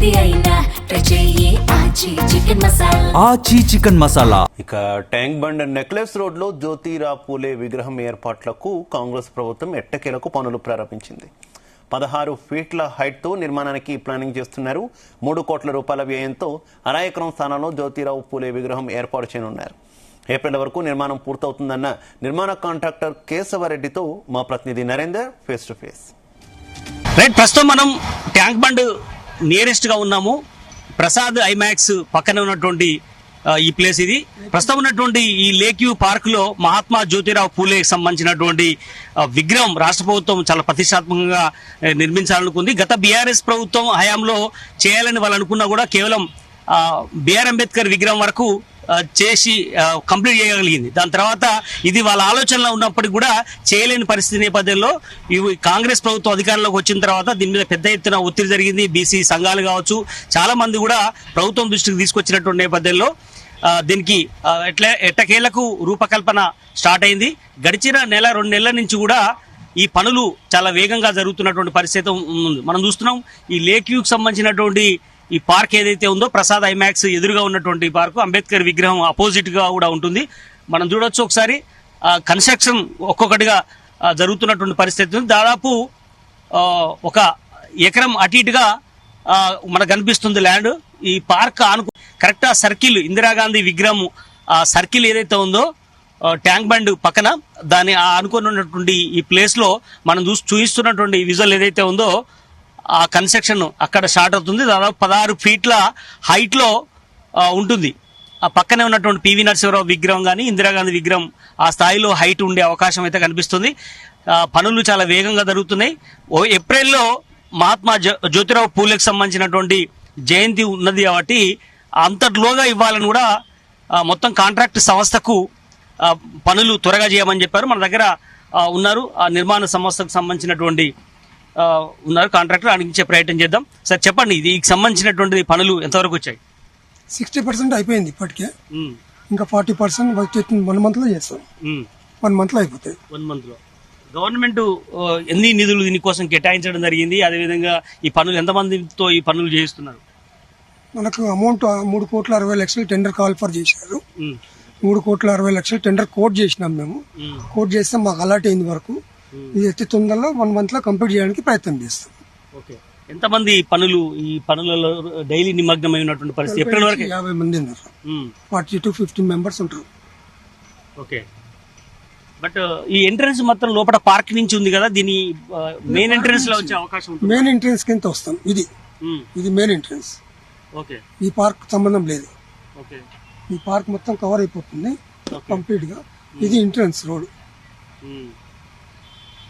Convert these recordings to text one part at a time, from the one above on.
ఏది అయినా ట్రై చెయ్యి ఆచి చికెన్ మసాలా. ఆచి చికెన్ మసాలా. ఇక ట్యాంక్ బండ్ నెక్లెస్ రోడ్ లో జ్యోతిరావు పూలే విగ్రహం ఏర్పాట్లకు కాంగ్రెస్ ప్రభుత్వం ఎట్టకేలకు పనులు ప్రారంభించింది. 16 ఫీట్ల హైట్ తో నిర్మాణానికి ప్లానింగ్ చేస్తున్నారు. 3 కోట్ల రూపాయల వ్యయంతో 1/2 ఎకరం స్థానంలో జ్యోతిరావు పూలే విగ్రహం ఏర్పాటు చేయనున్నారు. ఏప్రిల్ వరకు నిర్మాణం పూర్తవుతుందన్న నిర్మాణ కాంట్రాక్టర్ కేశవరెడ్డితో మా ప్రతినిధి Narender face to face. Right, ప్రస్తుతం మనం ట్యాంక్ బండ్ నియరెస్ట్ గా ఉన్నాము. ప్రసాద్ ఐమాక్స్ పక్కన ఉన్నటువంటి ఈ ప్లేస్ ఇది. ప్రస్తుతం ఉన్నటువంటి ఈ లేక్ వ్యూ పార్క్ లో మహాత్మా జ్యోతిరావు పూలేకి సంబంధించినటువంటి విగ్రహం రాష్ట్ర ప్రభుత్వం చాలా ప్రతిష్టాత్మకంగా నిర్మించాలనుకుంది. గత బీఆర్ఎస్ ప్రభుత్వం హయాంలో చేయాలని వాళ్ళు అనుకున్నా కూడా కేవలం బిఆర్ అంబేద్కర్ విగ్రహం వరకు చేసి కంప్లీట్ చేయగలిగింది. దాని తర్వాత ఇది వాళ్ళ ఆలోచనలో ఉన్నప్పటికీ కూడా చేయలేని పరిస్థితి నేపథ్యంలో ఇవి కాంగ్రెస్ ప్రభుత్వం అధికారంలోకి వచ్చిన తర్వాత దీని మీద పెద్ద ఎత్తున ఒత్తిడి జరిగింది. బీసీ సంఘాలు కావచ్చు, చాలా మంది కూడా ప్రభుత్వం దృష్టికి తీసుకొచ్చినటువంటి నేపథ్యంలో దీనికి ఎట్టకేలకు రూపకల్పన స్టార్ట్ అయింది. గడిచిన 1-2 నెలల నుంచి కూడా ఈ పనులు చాలా వేగంగా జరుగుతున్నటువంటి పరిస్థితి ఉంది. మనం చూస్తున్నాం ఈ లేక్ వ్యూకి సంబంధించినటువంటి ఈ పార్క్ ఏదైతే ఉందో ప్రసాద్ ఐమాక్స్ ఎదురుగా ఉన్నటువంటి పార్కు అంబేద్కర్ విగ్రహం అపోజిట్ గా కూడా ఉంటుంది. మనం చూడొచ్చు ఒకసారి కన్స్ట్రక్షన్ ఒక్కొక్కటిగా జరుగుతున్నటువంటి పరిస్థితి ఉంది. దాదాపు 1 ఎకరం అటు ఇటుగా మనకు కనిపిస్తుంది ల్యాండ్. ఈ పార్క్ కరెక్ట్ సర్కిల్ ఇందిరాగాంధీ విగ్రహం సర్కిల్ ఏదైతే ఉందో ట్యాంక్ బండ్ పక్కన దాన్ని అనుకుని ఉన్నటువంటి ఈ ప్లేస్ లో మనం చూపిస్తున్నటువంటి విజువల్ ఏదైతే ఉందో ఆ కన్స్ట్రక్షన్ అక్కడ స్టార్ట్ అవుతుంది. దాదాపు 16 ఫీట్ల హైట్ లో ఉంటుంది. ఆ పక్కనే ఉన్నటువంటి పివి నరసింహరావు విగ్రహం కానీ ఇందిరాగాంధీ విగ్రహం ఆ స్థాయిలో హైట్ ఉండే అవకాశం అయితే కనిపిస్తుంది. పనులు చాలా వేగంగా జరుగుతున్నాయి. ఏప్రిల్లో మహాత్మా జ్యోతిరావు పూలేకి సంబంధించినటువంటి జయంతి ఉన్నది కాబట్టి అంతట్లోగా ఇవ్వాలని కూడా మొత్తం కాంట్రాక్ట్ సంస్థకు పనులు త్వరగా చేయమని చెప్పారు. మన దగ్గర ఉన్నారు ఆ నిర్మాణ సంస్థకు సంబంధించినటువంటి ఉన్నారు కాంట్రాక్టర్, అడిగించే ప్రయత్నం చేద్దాం. సార్ చెప్పండి, దీనికి సంబంధించినటువంటి పనులు ఎంతవరకు వచ్చాయి? 60% అయిపోయింది ఇప్పటికే. ఇంకా 40% 1 మంత్ లో చేస్తాం. 1 మంత్ లో అయిపోతాయి. 1 మంత్ లో గవర్నమెంట్ ఎన్ని నిధులు దీనికోసం కేటాయించడం జరిగింది? అదేవిధంగా ఈ పనులు ఎంతమందితో ఈ పనులు చేయిస్తున్నారు? మనకు అమౌంట్ 3,60,00,000 టెండర్ కాల్ ఫర్ చేశారు. 3,60,00,000 టెండర్ కోట్ చేసినాం మేము. కోట్ చేస్తే మాకు అలాట్ అయింది వరకు. ఇది ఎత్తి తొందరలో 1 మంత్ లో కంప్లీట్ చేయడానికి ప్రయత్నం చేస్తాం. ఎంతమంది పనులు ఈ పనులలో డైలీ నిమగ్నమై ఉన్నటువంటి పరిస్థితి? ఏప్రిల్ వరకు 50 మంది ఉన్నారు. 40 to 50 మెంబర్స్ ఉంటారు. ఓకే, బట్ ఈ ఎంట్రన్స్ మొత్తం లోపల పార్క్ నుంచి ఉంది కదా, దీని మెయిన్ ఎంట్రన్స్ లో వచ్చే అవకాశం ఉంటుంది. మెయిన్ ఎంట్రన్స్ కింద వస్తాం. ఇది మెయిన్ ఎంట్రన్స్. ఓకే, ఈ పార్క్ సంబంధం లేదు. ఓకే, ఈ పార్క్ మొత్తం కవర్ అయిపోతుంది కంప్లీట్ గా. ఇది ఎంట్రన్స్ రోడ్.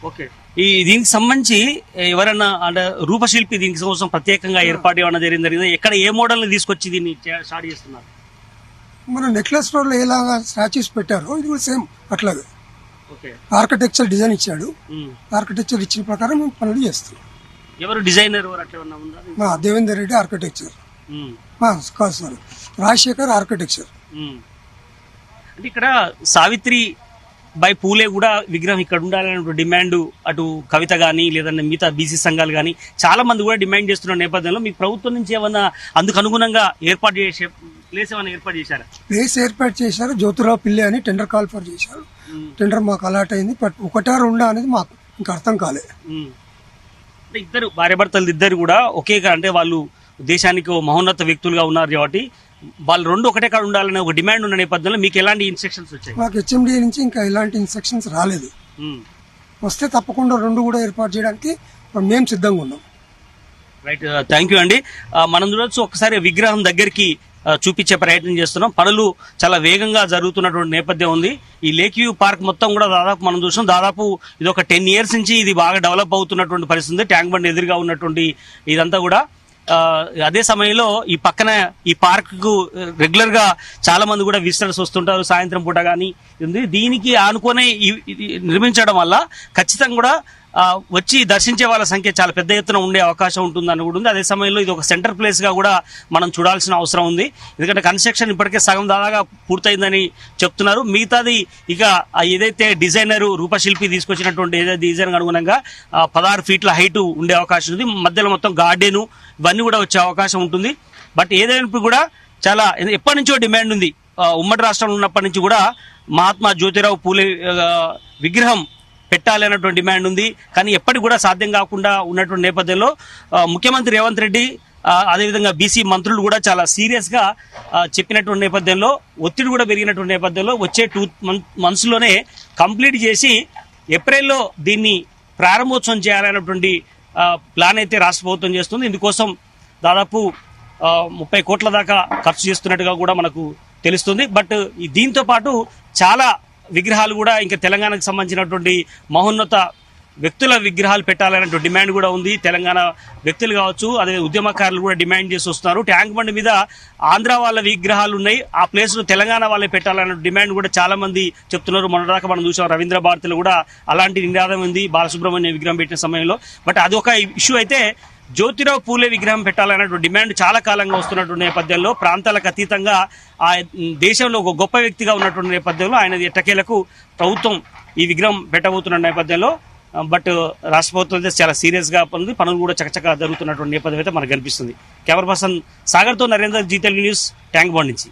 ఓకే, ఈ దీనికి సంబంధించి ఎవరన్నా అంటే రూపశిల్పి దీనికి కోసం ప్రత్యేకంగా ఏర్పాటు ఏమన్నా జరిగింది? ఎక్కడ ఏ మోడల్ ని తీసుకొచ్చి దీన్ని స్టార్ట్ చేస్తున్నారు? మన నెక్లెస్ రోడ్ లో ఎలాగా స్టాచ్యూస్ పెట్టారో ఇది కూడా సేమ్ అట్లాగే ఆర్కిటెక్చర్ డిజైన్ ఇచ్చాడు. ఆర్కిటెక్చర్ ఇచ్చిన ప్రకారం మేము పనులు చేస్తాం. ఎవరు డిజైనర్? మా దేవేందర్ రెడ్డి ఆర్కిటెక్చర్. కాదు సార్, రాజశేఖర్ ఆర్కిటెక్చర్. అంటే ఇక్కడ సావిత్రి బై పూలే కూడా విగ్రహం ఇక్కడ ఉండాలనే డిమాండ్ అటు కవిత గానీ లేదంటే మిగతా బీసీ సంఘాలు గానీ చాలా మంది కూడా డిమాండ్ చేస్తున్న నేపథ్యంలో మీకు ప్రభుత్వం నుంచి ఏమన్నా అందుకు అనుగుణంగా ఏర్పాటు చేసే ప్లేస్ ఏమైనా ఏర్పాటు చేశారా? ప్లేస్ ఏర్పాటు చేశారు. జ్యోతిరావు పిల్లే అని టెండర్ కాల్ ఫర్ చేశారు. టెండర్ మాకు అలాట్ అయింది. బట్ 1-2 అనేది మాకు ఇంకా అర్థం కాలేదు. అంటే ఇద్దరు భార్యాభర్తలు ఇద్దరు కూడా ఒకే అంటే వాళ్ళు దేశానికి మహోన్నత వ్యక్తులుగా ఉన్నారు కాబట్టి వాళ్ళు 2 ఒకటే కాడ ఉండాలనే ఒక డిమాండ్ ఉన్న నేపథ్యంలో మీకు ఎలాంటి ఇన్స్ట్రక్షన్స్ వచ్చాయి? మాకు హెచ్ఎండిఏ నుంచి ఇంకా ఎలాంటి ఇన్స్ట్రక్షన్స్ రాలేదు. వస్తే తప్పకుండా 2 కూడా ఏర్పాటు చేయడానికి మేము సిద్ధంగా ఉన్నాం. రైట్, థ్యాంక్ యూ అండి. మనం చూడొచ్చు ఒకసారి విగ్రహం దగ్గరికి చూపించే ప్రయత్నం చేస్తున్నాం. పనులు చాలా వేగంగా జరుగుతున్నటువంటి నేపథ్యం ఉంది. ఈ లేక్ వ్యూ పార్క్ మొత్తం కూడా దాదాపు మనం చూసాం, దాదాపు ఇది ఒక 10 years నుంచి ఇది బాగా డెవలప్ అవుతున్నటువంటి పరిస్థితి. ట్యాంక్ బండ్ ఎదురుగా ఉన్నటువంటి ఇదంతా కూడా అదే సమయంలో ఈ పక్కన ఈ పార్క్ కు రెగ్యులర్ గా చాలా మంది కూడా విజిటర్స్ వస్తుంటారు సాయంత్రం పూట గానీ ఉంది. దీనికి ఆనుకునే నిర్మించడం వల్ల ఖచ్చితంగా కూడా వచ్చి దర్శించే వాళ్ళ సంఖ్య చాలా పెద్ద ఎత్తున ఉండే అవకాశం ఉంటుందని కూడా ఉంది. అదే సమయంలో ఇది ఒక సెంటర్ ప్లేస్ గా కూడా మనం చూడాల్సిన అవసరం ఉంది. ఎందుకంటే కన్స్ట్రక్షన్ ఇప్పటికే సగం దాదాగా పూర్తయిందని చెప్తున్నారు. మిగతాది ఇక ఏదైతే డిజైనర్ రూపశిల్పి తీసుకొచ్చినటువంటి ఏదైతే డిజైన్ అనుగుణంగా 16 ఫీట్ల హైట్ ఉండే అవకాశం ఉంది. మధ్యలో మొత్తం గార్డెన్ ఇవన్నీ కూడా వచ్చే అవకాశం ఉంటుంది. బట్ ఏదైనా కూడా చాలా ఎప్పటి నుంచో డిమాండ్ ఉంది. ఉమ్మడి రాష్ట్రంలో ఉన్నప్పటి నుంచి కూడా మహాత్మా జ్యోతిరావు పూలే విగ్రహం పెట్టాలి అన్నటువంటి డిమాండ్ ఉంది. కానీ ఎప్పటికి కూడా సాధ్యం కాకుండా ఉన్నటువంటి నేపథ్యంలో ముఖ్యమంత్రి రేవంత్ రెడ్డి అదేవిధంగా బీసీ మంత్రులు కూడా చాలా సీరియస్ గా చెప్పినటువంటి నేపథ్యంలో ఒత్తిడి కూడా పెరిగినటువంటి నేపథ్యంలో వచ్చే 2 months లోనే కంప్లీట్ చేసి ఏప్రిల్లో దీన్ని ప్రారంభోత్సవం చేయాలనేటువంటి ప్లాన్ అయితే రాష్ట్ర ప్రభుత్వం చేస్తుంది. ఇందుకోసం దాదాపు 30 కోట్ల దాకా ఖర్చు చేస్తున్నట్టుగా కూడా మనకు తెలుస్తుంది. బట్ దీంతో పాటు చాలా విగ్రహాలు కూడా ఇంకా తెలంగాణకు సంబంధించినటువంటి మహోన్నత వ్యక్తుల విగ్రహాలు పెట్టాలనేటువంటి డిమాండ్ కూడా ఉంది. తెలంగాణ వ్యక్తులు కావచ్చు, అదే ఉద్యమకారులు కూడా డిమాండ్ చేసి వస్తున్నారు. ట్యాంక్ బండ్ మీద ఆంధ్ర వాళ్ళ విగ్రహాలు ఉన్నాయి, ఆ ప్లేస్ లో తెలంగాణ వాళ్ళే పెట్టాలనే డిమాండ్ కూడా చాలా మంది చెప్తున్నారు. మొన్నదాకా మనం చూసాం రవీంద్ర భారతిలో కూడా అలాంటి నినాదం ఉంది బాలసుబ్రహ్మణ్యం విగ్రహం పెట్టిన సమయంలో. బట్ అది ఒక ఇష్యూ అయితే జ్యోతిరావు పూలే విగ్రహం పెట్టాలనేటువంటి డిమాండ్ చాలా కాలంగా వస్తున్నటువంటి నేపథ్యంలో ప్రాంతాలకు అతీతంగా ఆ దేశంలో ఒక గొప్ప వ్యక్తిగా ఉన్నటువంటి నేపథ్యంలో ఆయన ఎట్టకేలకు ప్రభుత్వం ఈ విగ్రహం పెట్టబోతున్న నేపథ్యంలో బట్ రాష్ట్ర ప్రభుత్వం అయితే చాలా సీరియస్ గా పనులు కూడా చకచకా జరుగుతున్నటువంటి నేపథ్యం అయితే మనకు కనిపిస్తుంది. కెమెరా పర్సన్ సాగర్ తో నరేందర్, జీ తెలుగు న్యూస్, ట్యాంక్ బండ్ నుంచి.